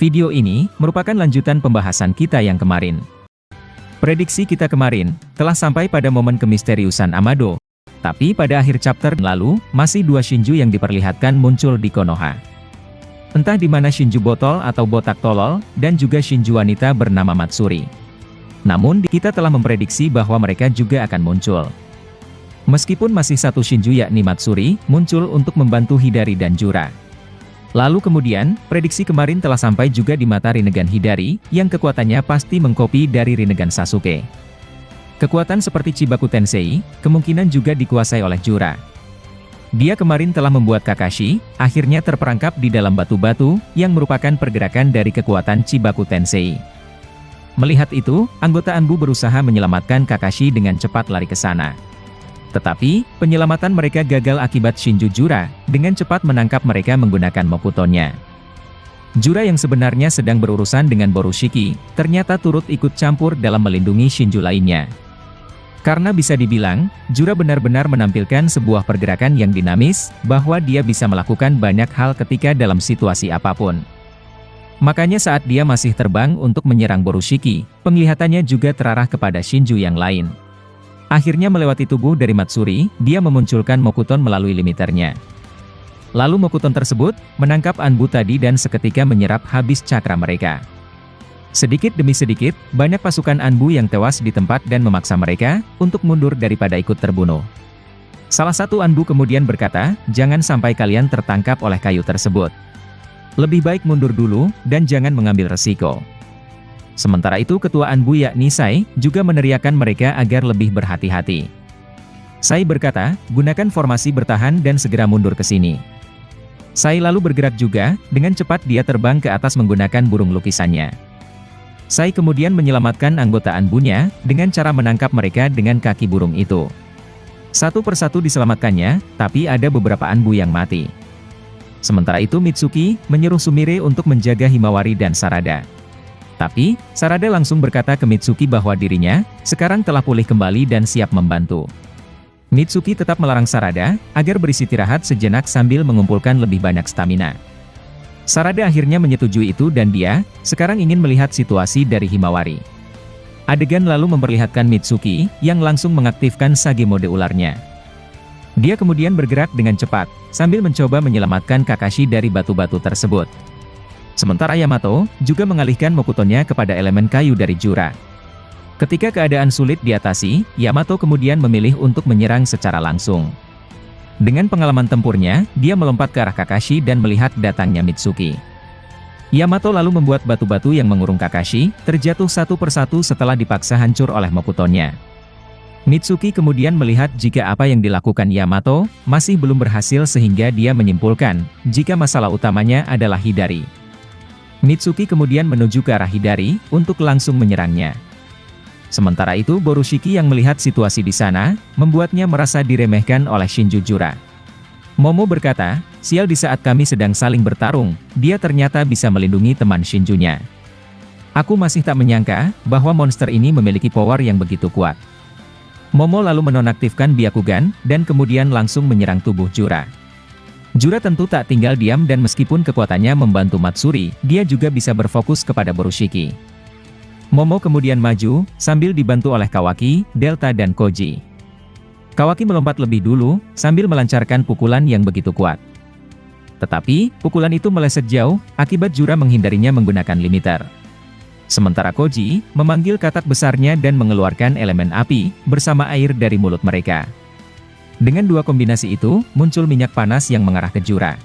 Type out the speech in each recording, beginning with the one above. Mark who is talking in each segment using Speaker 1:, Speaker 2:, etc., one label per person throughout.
Speaker 1: Video ini merupakan lanjutan pembahasan kita yang kemarin. Prediksi kita kemarin telah sampai pada momen kemisteriusan Amado. Tapi pada akhir chapter lalu, masih dua Shinju yang diperlihatkan muncul di Konoha. Entah di mana Shinju botol atau botak tolol, dan juga Shinju wanita bernama Matsuri. Namun, kita telah memprediksi bahwa mereka juga akan muncul. Meskipun masih satu Shinju yakni Matsuri, muncul untuk membantu Hidari dan Jura. Lalu kemudian, prediksi kemarin telah sampai juga di mata Rinnegan Hidari, yang kekuatannya pasti mengkopi dari Rinnegan Sasuke. Kekuatan seperti Chibaku Tensei, kemungkinan juga dikuasai oleh Jura. Dia kemarin telah membuat Kakashi, akhirnya terperangkap di dalam batu-batu, yang merupakan pergerakan dari kekuatan Chibaku Tensei. Melihat itu, anggota Anbu berusaha menyelamatkan Kakashi dengan cepat lari ke sana. Tetapi, penyelamatan mereka gagal akibat Shinju Jura, dengan cepat menangkap mereka menggunakan Mokutonnya. Jura yang sebenarnya sedang berurusan dengan Borushiki, ternyata turut ikut campur dalam melindungi Shinju lainnya. Karena bisa dibilang, Jura benar-benar menampilkan sebuah pergerakan yang dinamis, bahwa dia bisa melakukan banyak hal ketika dalam situasi apapun. Makanya saat dia masih terbang untuk menyerang Borushiki, penglihatannya juga terarah kepada Shinju yang lain. Akhirnya melewati tubuh dari Matsuri, dia memunculkan Mokuton melalui limiternya. Lalu Mokuton tersebut, menangkap Anbu tadi dan seketika menyerap habis cakra mereka. Sedikit demi sedikit, banyak pasukan Anbu yang tewas di tempat dan memaksa mereka untuk mundur daripada ikut terbunuh. Salah satu Anbu kemudian berkata, jangan sampai kalian tertangkap oleh kayu tersebut. Lebih baik mundur dulu, dan jangan mengambil resiko. Sementara itu ketua Anbu yakni Sai, juga meneriakkan mereka agar lebih berhati-hati. Sai berkata, gunakan formasi bertahan dan segera mundur ke sini. Sai lalu bergerak juga, dengan cepat dia terbang ke atas menggunakan burung lukisannya. Sai kemudian menyelamatkan anggota Anbunya, dengan cara menangkap mereka dengan kaki burung itu. Satu persatu diselamatkannya, tapi ada beberapa Anbu yang mati. Sementara itu Mitsuki, menyuruh Sumire untuk menjaga Himawari dan Sarada. Tapi, Sarada langsung berkata ke Mitsuki bahwa dirinya, sekarang telah pulih kembali dan siap membantu. Mitsuki tetap melarang Sarada, agar beristirahat sejenak sambil mengumpulkan lebih banyak stamina. Sarada akhirnya menyetujui itu dan dia, sekarang ingin melihat situasi dari Himawari. Adegan lalu memperlihatkan Mitsuki, yang langsung mengaktifkan Sage mode ularnya. Dia kemudian bergerak dengan cepat, sambil mencoba menyelamatkan Kakashi dari batu-batu tersebut. Sementara Yamato, juga mengalihkan Mokutonnya kepada elemen kayu dari Jura. Ketika keadaan sulit diatasi, Yamato kemudian memilih untuk menyerang secara langsung. Dengan pengalaman tempurnya, dia melompat ke arah Kakashi dan melihat datangnya Mitsuki. Yamato lalu membuat batu-batu yang mengurung Kakashi, terjatuh satu persatu setelah dipaksa hancur oleh Mokutonnya. Mitsuki kemudian melihat jika apa yang dilakukan Yamato, masih belum berhasil sehingga dia menyimpulkan, jika masalah utamanya adalah Hidari. Mitsuki kemudian menuju ke arah Hidari, untuk langsung menyerangnya. Sementara itu Borushiki yang melihat situasi di sana, membuatnya merasa diremehkan oleh Shinju Jura. Momo berkata, sial di saat kami sedang saling bertarung, dia ternyata bisa melindungi teman Shinjunya. Aku masih tak menyangka, bahwa monster ini memiliki power yang begitu kuat. Momo lalu menonaktifkan Byakugan, dan kemudian langsung menyerang tubuh Jura. Jura tentu tak tinggal diam dan meskipun kekuatannya membantu Matsuri, dia juga bisa berfokus kepada Borushiki. Momo kemudian maju, sambil dibantu oleh Kawaki, Delta dan Koji. Kawaki melompat lebih dulu, sambil melancarkan pukulan yang begitu kuat. Tetapi, pukulan itu meleset jauh, akibat Jura menghindarinya menggunakan limiter. Sementara Koji, memanggil katak besarnya dan mengeluarkan elemen api, bersama air dari mulut mereka. Dengan dua kombinasi itu, muncul minyak panas yang mengarah ke Jura.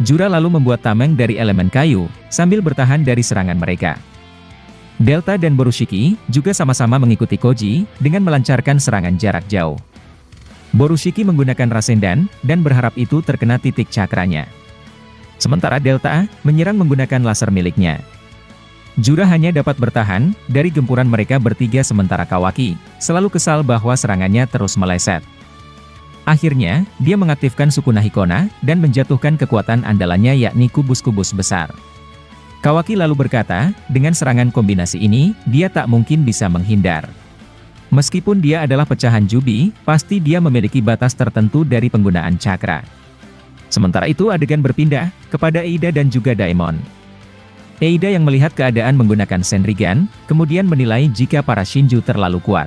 Speaker 1: Jura lalu membuat tameng dari elemen kayu, sambil bertahan dari serangan mereka. Delta dan Borushiki, juga sama-sama mengikuti Koji, dengan melancarkan serangan jarak jauh. Borushiki menggunakan Rasendan, dan berharap itu terkena titik cakranya. Sementara Delta, menyerang menggunakan laser miliknya. Jura hanya dapat bertahan, dari gempuran mereka bertiga sementara Kawaki, selalu kesal bahwa serangannya terus meleset. Akhirnya, dia mengaktifkan Sukuna Hikona, dan menjatuhkan kekuatan andalannya yakni kubus-kubus besar. Kawaki lalu berkata, dengan serangan kombinasi ini, dia tak mungkin bisa menghindar. Meskipun dia adalah pecahan Jubi, pasti dia memiliki batas tertentu dari penggunaan cakra. Sementara itu adegan berpindah, kepada Eida dan juga Daemon. Eida yang melihat keadaan menggunakan Senrigan, kemudian menilai jika para Shinju terlalu kuat.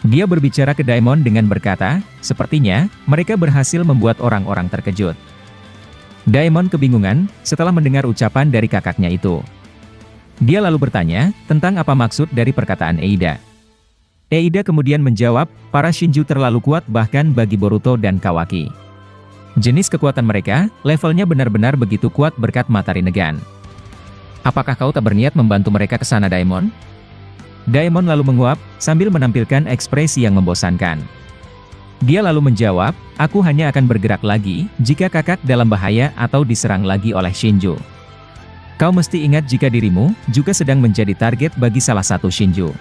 Speaker 1: Dia berbicara ke Daemon dengan berkata, sepertinya, mereka berhasil membuat orang-orang terkejut. Daemon kebingungan, setelah mendengar ucapan dari kakaknya itu. Dia lalu bertanya, tentang apa maksud dari perkataan Eida. Eida kemudian menjawab, para Shinju terlalu kuat bahkan bagi Boruto dan Kawaki. Jenis kekuatan mereka, levelnya benar-benar begitu kuat berkat mata Rinnegan. Apakah kau tak berniat membantu mereka ke sana, Daemon? Daemon lalu menguap, sambil menampilkan ekspresi yang membosankan. Dia lalu menjawab, aku hanya akan bergerak lagi, jika kakak dalam bahaya atau diserang lagi oleh Shinju. Kau mesti ingat jika dirimu, juga sedang menjadi target bagi salah satu Shinju.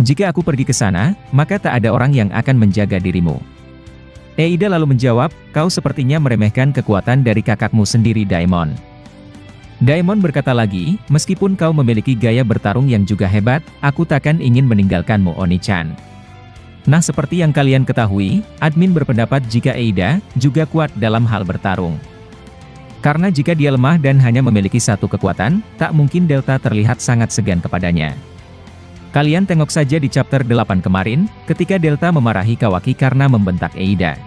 Speaker 1: Jika aku pergi ke sana, maka tak ada orang yang akan menjaga dirimu. Eida lalu menjawab, kau sepertinya meremehkan kekuatan dari kakakmu sendiri, Daemon. Daemon berkata lagi, meskipun kau memiliki gaya bertarung yang juga hebat, aku takkan ingin meninggalkanmu, Oni-chan. Nah, seperti yang kalian ketahui, admin berpendapat jika Eida juga kuat dalam hal bertarung. Karena jika dia lemah dan hanya memiliki satu kekuatan, tak mungkin Delta terlihat sangat segan kepadanya. Kalian tengok saja di chapter 8 kemarin, ketika Delta memarahi Kawaki karena membentak Eida.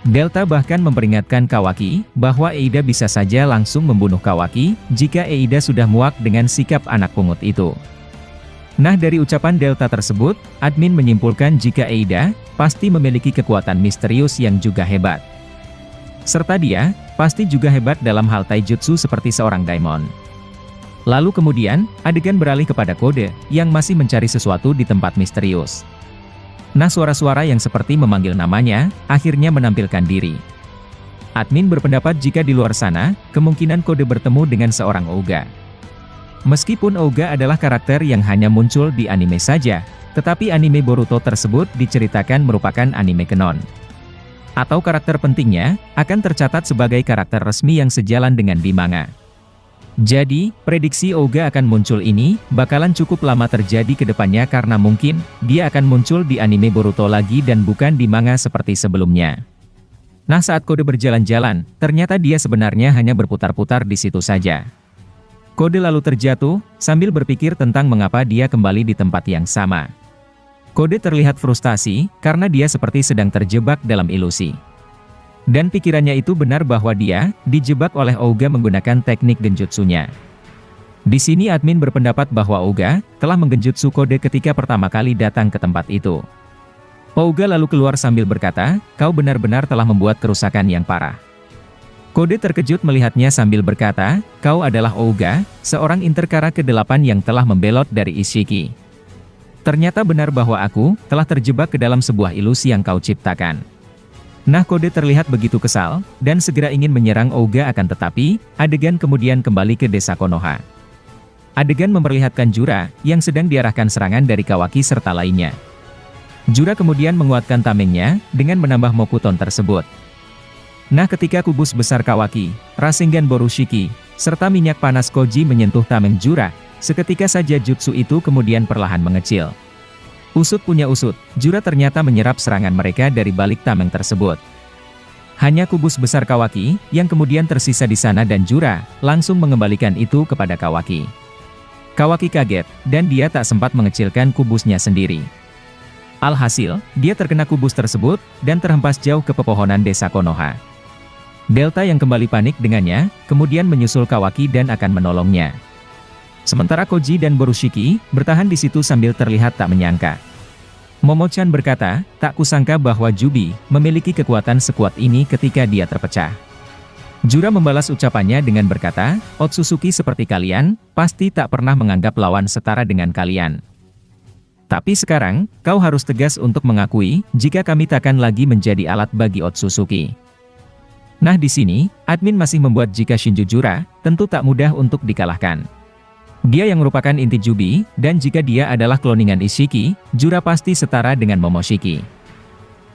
Speaker 1: Delta bahkan memperingatkan Kawaki, bahwa Eida bisa saja langsung membunuh Kawaki, jika Eida sudah muak dengan sikap anak pungut itu. Nah, dari ucapan Delta tersebut, admin menyimpulkan jika Eida, pasti memiliki kekuatan misterius yang juga hebat. Serta dia, pasti juga hebat dalam hal taijutsu seperti seorang Daemon. Lalu kemudian, adegan beralih kepada Kode, yang masih mencari sesuatu di tempat misterius. Nah, suara-suara yang seperti memanggil namanya, akhirnya menampilkan diri. Admin berpendapat jika di luar sana, kemungkinan Kode bertemu dengan seorang Ouga. Meskipun Ouga adalah karakter yang hanya muncul di anime saja, tetapi anime Boruto tersebut diceritakan merupakan anime canon. Atau karakter pentingnya, akan tercatat sebagai karakter resmi yang sejalan dengan di manga. Jadi, prediksi Ouga akan muncul ini, bakalan cukup lama terjadi ke depannya karena mungkin, dia akan muncul di anime Boruto lagi dan bukan di manga seperti sebelumnya. Nah, saat Kode berjalan-jalan, ternyata dia sebenarnya hanya berputar-putar di situ saja. Kode lalu terjatuh, sambil berpikir tentang mengapa dia kembali di tempat yang sama. Kode terlihat frustasi, karena dia seperti sedang terjebak dalam ilusi. Dan pikirannya itu benar bahwa dia dijebak oleh Ouga menggunakan teknik genjutsunya. Di sini admin berpendapat bahwa Ouga telah menggenjutsu Kode ketika pertama kali datang ke tempat itu. Ouga lalu keluar sambil berkata, kau benar-benar telah membuat kerusakan yang parah. Kode terkejut melihatnya sambil berkata, kau adalah Ouga, seorang interkara ke-8 yang telah membelot dari Ishiki. Ternyata benar bahwa aku telah terjebak ke dalam sebuah ilusi yang kau ciptakan. Nah, Kode terlihat begitu kesal, dan segera ingin menyerang Ouga akan tetapi, adegan kemudian kembali ke desa Konoha. Adegan memperlihatkan Jura, yang sedang diarahkan serangan dari Kawaki serta lainnya. Jura kemudian menguatkan tamengnya, dengan menambah Mokuton tersebut. Nah, ketika kubus besar Kawaki, Rasengan Borushiki, serta minyak panas Koji menyentuh tameng Jura, seketika saja jutsu itu kemudian perlahan mengecil. Usut punya usut, Jura ternyata menyerap serangan mereka dari balik tameng tersebut. Hanya kubus besar Kawaki, yang kemudian tersisa di sana dan Jura, langsung mengembalikan itu kepada Kawaki. Kawaki kaget, dan dia tak sempat mengecilkan kubusnya sendiri. Alhasil, dia terkena kubus tersebut, dan terhempas jauh ke pepohonan desa Konoha. Delta yang kembali panik dengannya, kemudian menyusul Kawaki dan akan menolongnya. Sementara Koji dan Borushiki bertahan di situ sambil terlihat tak menyangka. Momo-chan berkata, tak kusangka bahwa Jubi memiliki kekuatan sekuat ini ketika dia terpecah. Jura membalas ucapannya dengan berkata, Otsutsuki seperti kalian, pasti tak pernah menganggap lawan setara dengan kalian. Tapi sekarang, kau harus tegas untuk mengakui, jika kami takkan lagi menjadi alat bagi Otsutsuki. Nah, di sini, admin masih membuat jika Shinju Jura, tentu tak mudah untuk dikalahkan. Dia yang merupakan inti Jubi, dan jika dia adalah kloningan Ishiki, Jura pasti setara dengan Momoshiki.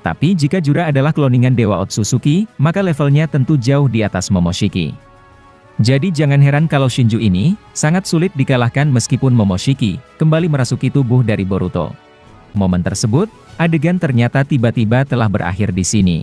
Speaker 1: Tapi jika Jura adalah kloningan Dewa Otsutsuki, maka levelnya tentu jauh di atas Momoshiki. Jadi jangan heran kalau Shinju ini, sangat sulit dikalahkan meskipun Momoshiki, kembali merasuki tubuh dari Boruto. Momen tersebut, adegan ternyata tiba-tiba telah berakhir di sini.